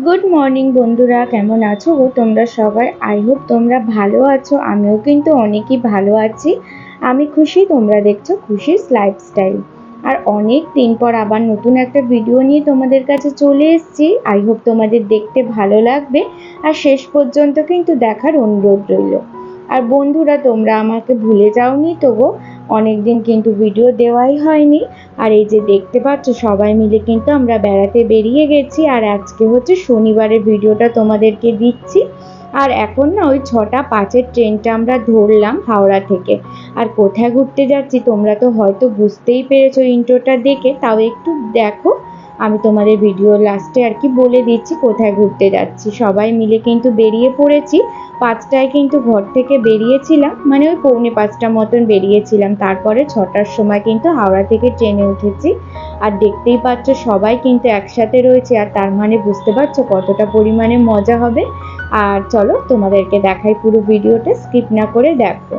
Good morning বন্ধুরা, কেমন আছো গো তোমরা সবাই? আই হোপ তোমরা ভালো আছো। আমিও কিন্তু অনেকই ভালো আছি। আমি খুশি, তোমরা দেখছো খুশিস লাইফস্টাইল। আর অনেক দিন পর আবার নতুন একটা ভিডিও নিয়ে তোমাদের কাছে চলে এসেছি। আই হোপ তোমাদের দেখতে ভালো লাগবে আর শেষ পর্যন্ত কিন্তু দেখার অনুরোধ রইল। আর বন্ধুরা, তোমরা আমাকে ভুলে যাওনি তো গো? অনেকদিন কিন্তু ভিডিও দেওয়াই হয়নি। আর এই যে দেখতে পাচ্ছ, সবাই মিলে কিন্তু আমরা বেড়াতে বেরিয়ে গেছি। আর আজকে হচ্ছে শনিবারের ভিডিওটা তোমাদেরকে দিচ্ছি। আর এখন না ওই 6:05 ট্রেনটা আমরা ধরলাম হাওড়া থেকে। আর কোথায় ঘুরতে যাচ্ছি তোমরা তো হয়তো বুঝতেই পেরেছো ইন্ট্রোটা দেখে। তাও একটু দেখো, আমি তোমাদের ভিডিও লাস্টে আর কি বলে দিচ্ছি কোথায় ঘুরতে যাচ্ছি। সবাই মিলে কিন্তু বেরিয়ে পড়েছি। 5টায় কিন্তু ঘর থেকে বেরিয়েছিলাম, মানে ওই 4:45 মতন বেরিয়েছিলাম। তারপরে 6টার সময় কিন্তু হাওড়া থেকে ট্রেনে উঠেছি। আর দেখতেই পাচ্ছ সবাই কিন্তু একসাথে রয়েছে, আর তার মানে বুঝতে পারছো কতটা পরিমাণে মজা হবে। আর চলো তোমাদেরকে দেখাই, পুরো ভিডিওটা স্কিপ না করে দেখো।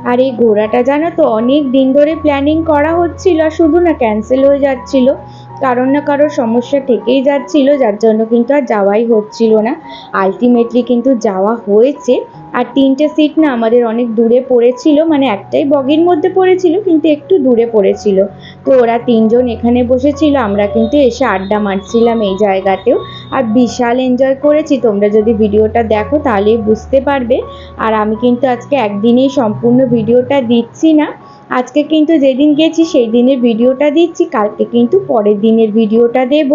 আর এই ঘোরাটা জানো তো অনেক দিন ধরে প্ল্যানিং করা হচ্ছিল, আর শুধু না ক্যান্সেল হয়ে যাচ্ছিল। কারণ না কারোর সমস্যা থেকেই যাচ্ছিল, যার জন্য কিন্তু আর যাওয়াই হচ্ছিল না। আলটিমেটলি কিন্তু যাওয়া হয়েছে। আর 3টে সিট না আমাদের অনেক দূরে পড়েছিল, মানে একটাই বগির মধ্যে পড়েছিল কিন্তু একটু দূরে পড়েছিল। তো ওরা 3জন এখানে বসেছিল, আমরা কিন্তু এসে আড্ডা মারছিলাম এই জায়গাতেও। আর বিশাল এনজয় করেছি, তোমরা যদি ভিডিওটা দেখো তাহলেই বুঝতে পারবে। আর আমি কিন্তু আজকে একদিনেই সম্পূর্ণ ভিডিওটা দিচ্ছি না। আজকে কিন্তু যেদিন গেছি সেই দিনের ভিডিওটা দিচ্ছি, কালকে কিন্তু পরের দিনের ভিডিওটা দেব।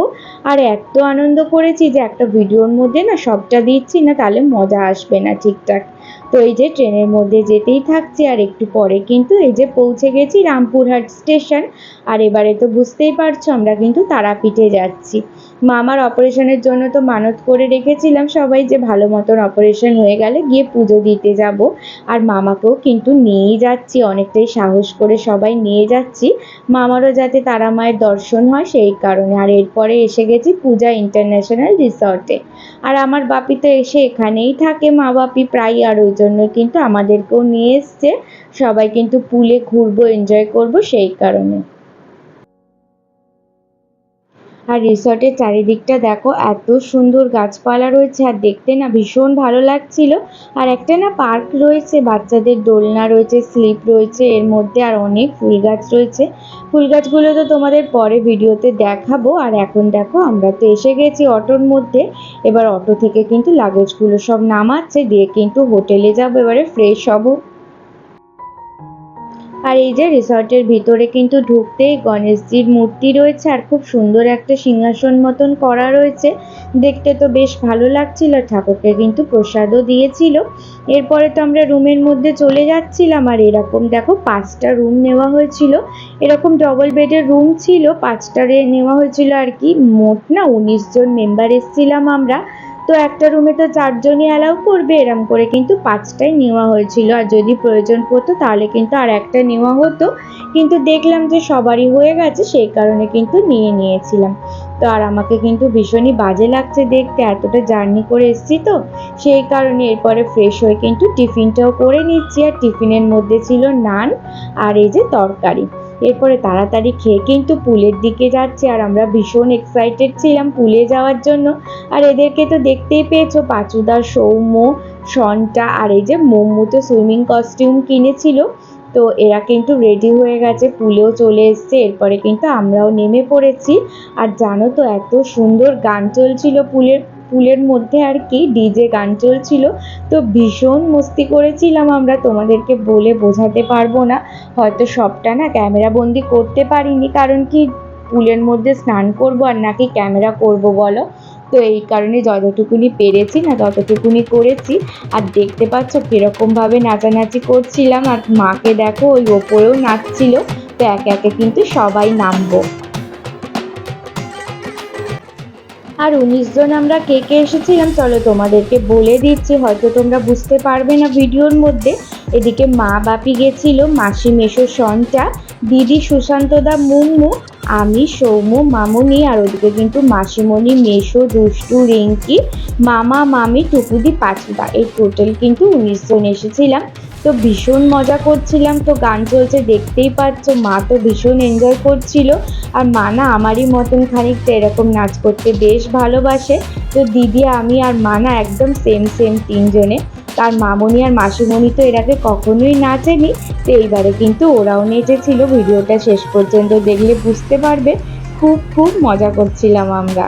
আর এত আনন্দ করেছি যে একটা ভিডিওর মধ্যে না সবটা দিচ্ছি না, তাহলে মজা আসবে না ঠিকঠাক। তো এই যে ট্রেনের মধ্যে যেতেই থাকছি, আর একটু পরে কিন্তু এই যে পৌঁছে গেছি রামপুরহাট স্টেশন। আর এবারে তো বুঝতেই পারছো আমরা কিন্তু তারাপীঠে যাচ্ছি। মামার অপারেশনের জন্য তো মানত করে রেখেছিলাম সবাই, যে ভালো মতন অপারেশন হয়ে গেলে গিয়ে পুজো দিতে যাব। আর মামাকেও কিন্তু নিয়েই যাচ্ছি, অনেকটাই সাহস করে সবাই নিয়ে যাচ্ছি। মামারও যাতে তারা মায়ের দর্শন হয় সেই কারণে। আর এরপরে এসে গেছি পূজা ইন্টারন্যাশনাল রিসর্টে। আর আমার বাপি তো এসে এখানেই থাকে, মা বাপি প্রায়, আর ওই জন্য কিন্তু আমাদেরকেও নিয়ে এসছে। সবাই কিন্তু পুলে ঘুরবো, এনজয় করব সেই কারণে। আর রিসর্টের চারিদিকটা দেখো, এত সুন্দর গাছপালা রয়েছে, আর দেখতে না ভীষণ ভালো লাগছিল। আর একটা না পার্ক রয়েছে, বাচ্চাদের দোলনা রয়েছে, স্লিপ রয়েছে এর মধ্যে, আর অনেক ফুল গাছ রয়েছে। ফুল গাছগুলো তো তোমাদের পরে ভিডিওতে দেখাবো। আর এখন দেখো আমরা তো এসে গেছি অটোর মধ্যে। এবার অটো থেকে কিন্তু লাগেজগুলো সব নামাচ্ছে, দিয়ে কিন্তু হোটেলে যাবো, এবারে ফ্রেশ হবো। আর এই যে রিসর্টের ভিতরে কিন্তু ঢুকতেই গণেশজির মূর্তি রয়েছে, আর খুব সুন্দর একটা সিংহাসন মতন করা রয়েছে। দেখতে তো বেশ ভালো লাগছিল, ঠাকুরকে কিন্তু প্রসাদও দিয়েছিল। এরপরে তো আমরা রুমের মধ্যে চলে যাচ্ছিলাম। আর এরকম দেখো 5টা রুম নেওয়া হয়েছিল, এরকম ডবল বেডের রুম ছিল 5টারে নেওয়া হয়েছিল আর কি। মোট না 19জন মেম্বার এসেছিলাম আমরা। তো একটা রুমে তো 4জনই অ্যালাউ করবে, এরম করে কিন্তু 5টাই নেওয়া হয়েছিল। আর যদি প্রয়োজন পড়তো তাহলে কিন্তু আর একটা নেওয়া হতো, কিন্তু দেখলাম যে সবারই হয়ে গেছে সেই কারণে কিন্তু নিয়েছিলাম। তো আর আমাকে কিন্তু ভীষণই বাজে লাগছে দেখতে, এতটা জার্নি করে এসেছি তো সেই কারণে। এরপরে ফ্রেশ হয়ে কিন্তু টিফিনটাও করে নিচ্ছি। আর টিফিনের মধ্যে ছিল নান আর এই যে তরকারি। এরপরে তাড়াতাড়ি খেয়ে কিন্তু পুলের দিকে যাচ্ছি, আর আমরা ভীষণ এক্সাইটেড ছিলাম পুলে যাওয়ার জন্য। আর এদেরকে তো দেখতেই পেয়েছো, পাঁচুদা, সৌম্য, শনটা আর এই যে মোমো তো সুইমিং কস্টিউম কিনেছিল। তো এরা কিন্তু রেডি হয়ে গেছে, পুলেও চলে এসছে। এরপরে কিন্তু আমরাও নেমে পড়েছি। আর জানো তো এত সুন্দর গান চলছিল পুলের পুলের মধ্যে আর কি, ডিজে গান চলছিল। তো ভীষণ মস্তি করেছিলাম আমরা, তোমাদেরকে বলে বোঝাতে পারবো না। হয়তো সবটা না ক্যামেরা বন্দি করতে পারিনি, কারণ কি পুলের মধ্যে স্নান করব আর নাকি ক্যামেরা করব বলো? তো এই কারণে যতটুকুনি পেরেছি না ততটুকুনি করেছি। আর দেখতে পাচ্ছ কিরকমভাবে নাচানাচি করছিলাম, আর মাকে দেখো ওই ওপরেও নাচছিল। তো একে একে কিন্তু সবাই নামবো। আর 19জন আমরা কে কে এসেছিলাম চলো তোমাদেরকে বলে দিচ্ছি, হয়তো তোমরা বুঝতে পারবে না ভিডিওর মধ্যে। এদিকে মা বাপি গেছিল, মাসি মেশো সন্টা, দিদি সুশান্তদা মুম্মু, আমি সৌম্য মামুনি, আর ওদিকে কিন্তু মাসিমণি মেশো দুষ্টু রিঙ্কি, মামা মামি টুকুদি পাঁচুদা, এই টোটাল কিন্তু 19 জন এসেছিলাম। তো ভীষণ মজা করছিলাম, তো গান চলছে দেখতেই পাচ্ছ, মা তো ভীষণ এনজয় করছিল। আর মা না আমারই মতন খানিকটা এরকম নাচ করতে বেশ ভালোবাসে। তো দিদি আমি আর মা না একদম সেম সেম তিনজনে। তার মামনি আর মাসিমণি তো এর আগে কখনোই নাচেনি, তো এইবারে কিন্তু ওরাও নেচেছিল। ভিডিওটা শেষ পর্যন্ত দেখলে বুঝতে পারবে, খুব খুব মজা করছিলাম আমরা।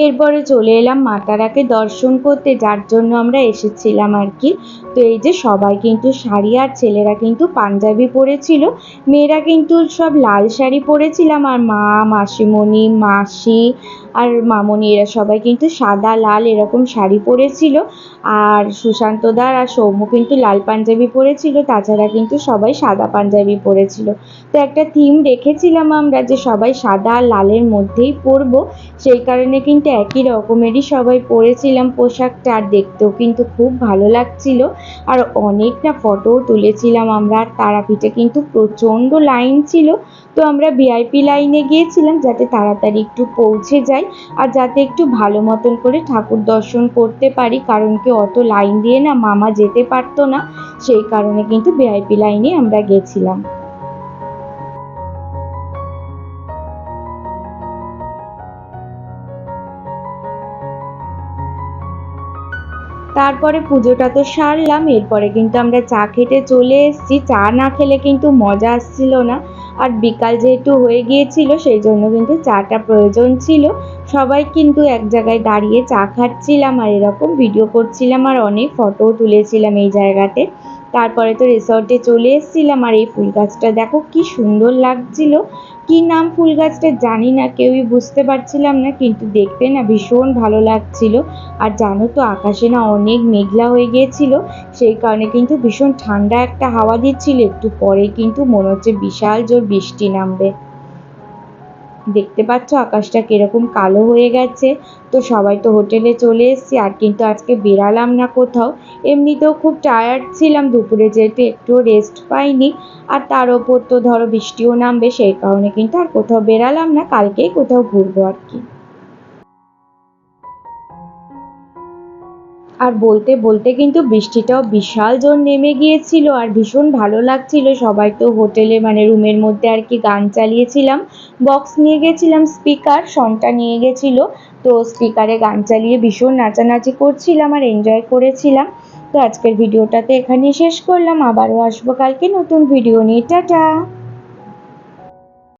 এরপরে চলে এলাম মা তারাকে দর্শন করতে, যার জন্য আমরা এসেছিলাম আর কি। তো এই যে সবাই কিন্তু শাড়ি, আর ছেলেরা কিন্তু পাঞ্জাবি পরেছিল, মেয়েরা কিন্তু সব লাল শাড়ি পরেছিলাম, আর মা মাসিমণি মাসি আর মামনি এরা সবাই কিন্তু সাদা লাল এরকম শাড়ি পরেছিল। আর সুশান্তদার আর সৌম্য কিন্তু লাল পাঞ্জাবি পরেছিল, তাছাড়া কিন্তু সবাই সাদা পাঞ্জাবি পরেছিল। তো একটা থিম রেখেছিলাম আমরা যে সবাই সাদা আর লালের মধ্যেই পরবো, সেই কারণে কিন্তু একই রকমেরই সবাই পরেছিলাম পোশাকটা, আর দেখতেও কিন্তু খুব ভালো লাগছিল। আর অনেকটা ফটোও তুলেছিলাম আমরা। আর তারাপীঠে কিন্তু প্রচণ্ড লাইন ছিল, তো আমরা ভিআইপি লাইনে গিয়েছিলাম যাতে তাড়াতাড়ি একটু পৌঁছে যাই, আর যাতে একটু ভালো মতন করে ঠাকুর দর্শন করতে পারি, কারণ কি অত লাইন দিয়ে না মামা যেতে পারতো না, সেই কারণে কিন্তু ভিআইপি লাইনে আমরা গেছিলাম। তারপরে পুজোটা তো সারলাম, এরপরে কিন্তু আমরা চা খেতে চলে এসেছি। চা না খেলে কিন্তু মজা আসছিল না, আর বিকাল যেহেতু হয়ে গিয়েছিল সেই জন্য কিন্তু চাটা প্রয়োজন ছিল। সবাই কিন্তু এক জায়গায় দাঁড়িয়ে চা খাচ্ছিলাম, আর এরকম ভিডিও করছিলাম, আর অনেক ফটোও তুলেছিলাম এই জায়গাতে। তারপরে তো রিসর্টে চলে এসেছিলাম, আর এই ফুল গাছটা দেখো কি সুন্দর লাগছিল। কি নাম ফুল গাছটা জানি না, কেউই বুঝতে পারছিলাম না, কিন্তু দেখতে না ভীষণ ভালো লাগছিল। আর জানো তো আকাশে না অনেক মেঘলা হয়ে গিয়েছিল, সেই কারণে কিন্তু ভীষণ ঠান্ডা একটা হাওয়া দিচ্ছিল। একটু পরে কিন্তু মনে হচ্ছে বিশাল জোর বৃষ্টি নামবে। দেখতে পাচ্ছ আকাশটা কিরকম কালো হয়ে গেছে। তো সবাই তো হোটেলে চলে এসেছি, আর কিন্তু আজকে বেরালাম না কোথাও। এমনিতেও খুব টায়ার্ড ছিলাম, দুপুরে যেহেতু একটুও রেস্ট পাইনি, আর তার ওপর তো ধরো বৃষ্টিও নামবে, সেই কারণে কিন্তু আর কোথাও বেরালাম না, কালকেই কোথাও ঘুরবো আর কি। আর বলতে বলতে কিন্তু বৃষ্টিটাও বিশাল জোর নেমে গিয়েছিল, আর ভীষণ ভালো লাগছিল। সবাই তো হোটেলে মানে রুমের মধ্যে আর কি গান চালিয়েছিলাম, বক্স নিয়ে গেছিলাম, স্পিকার সনটা নিয়ে গেছিলো, তো স্পিকারে গান চালিয়ে ভীষণ নাচানাচি করছিলাম আর এনজয় করেছিলাম। তো আজকের ভিডিওটাতে এখানেই শেষ করলাম, আবারও আসবো কালকে নতুন ভিডিও নিয়ে। টাটা।